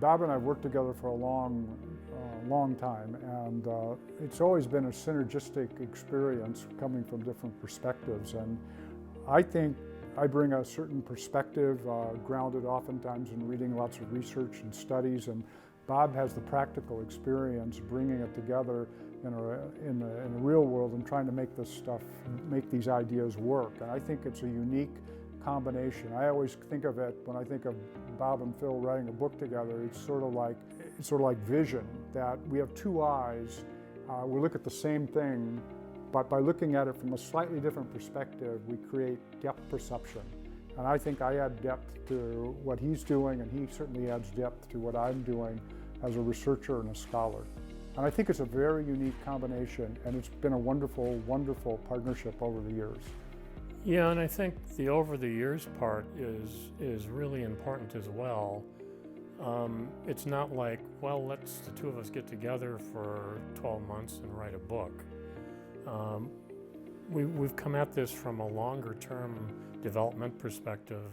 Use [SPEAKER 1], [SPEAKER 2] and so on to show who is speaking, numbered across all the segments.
[SPEAKER 1] Bob and I have worked together for a long time, and it's always been a synergistic experience coming from different perspectives. And I think I bring a certain perspective, grounded oftentimes in reading lots of research and studies, and Bob has the practical experience bringing it together in the real world and trying to make this stuff, make these ideas work. And I think it's a unique combination. I always think of it, when I think of Bob and Phil writing a book together, it's sort of like vision, that we have two eyes, we look at the same thing, but by looking at it from a slightly different perspective, we create depth perception. And I think I add depth to what he's doing, and he certainly adds depth to what I'm doing as a researcher and a scholar. And I think it's a very unique combination, and it's been a wonderful, wonderful partnership over the years.
[SPEAKER 2] Yeah, and I think the over the years part is really important as well. It's not like, well, let's the two of us get together for 12 months and write a book. We've come at this from a longer term development perspective,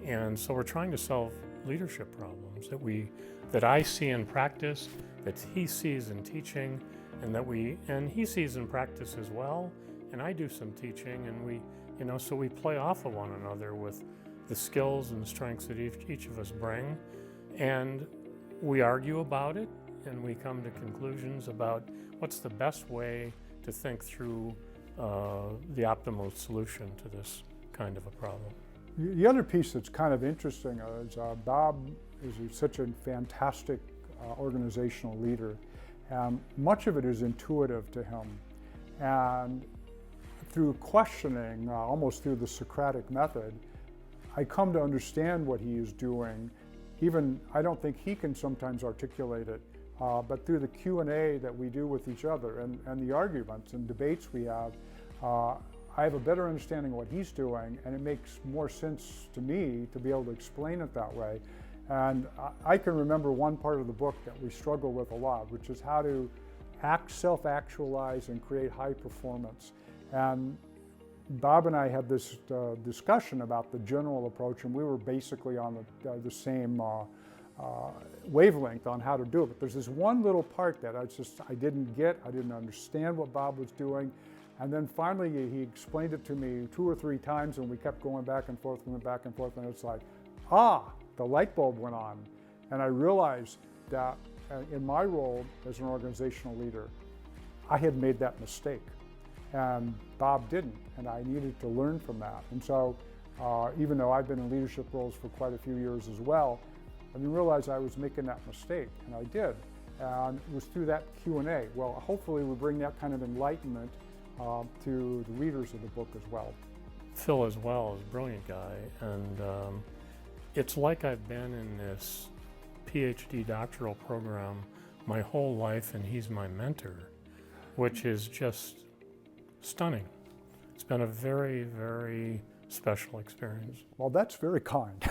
[SPEAKER 2] and so we're trying to solve leadership problems that I see in practice, that he sees in teaching, and he sees in practice as well. And I do some teaching, and so we play off of one another with the skills and strengths that each of us bring, and we argue about it, and we come to conclusions about what's the best way to think through the optimal solution to this kind of a problem.
[SPEAKER 1] The other piece that's kind of interesting is Bob is such a fantastic organizational leader, and much of it is intuitive to him. And through questioning, almost through the Socratic method, I come to understand what he is doing. Even, I don't think he can sometimes articulate it, but through the Q&A that we do with each other and the arguments and debates we have, I have a better understanding of what he's doing, and it makes more sense to me to be able to explain it that way. And I can remember one part of the book that we struggle with a lot, which is how to self-actualize and create high performance. And Bob and I had this discussion about the general approach, and we were basically on the same wavelength on how to do it. But there's this one little part that I didn't get. I didn't understand what Bob was doing. And then finally he explained it to me 2 or 3 times, and we kept going back and forth, and it's like, the light bulb went on. And I realized that in my role as an organizational leader, I had made that mistake. And Bob didn't, and I needed to learn from that. And so even though I've been in leadership roles for quite a few years as well, I didn't realize I was making that mistake, and I did. And it was through that Q&A. Well, hopefully we bring that kind of enlightenment to the readers of the book as well.
[SPEAKER 2] Phil as well is a brilliant guy, and it's like I've been in this PhD doctoral program my whole life, and he's my mentor, which is just stunning. It's been a very, very special experience.
[SPEAKER 1] Well, that's very kind.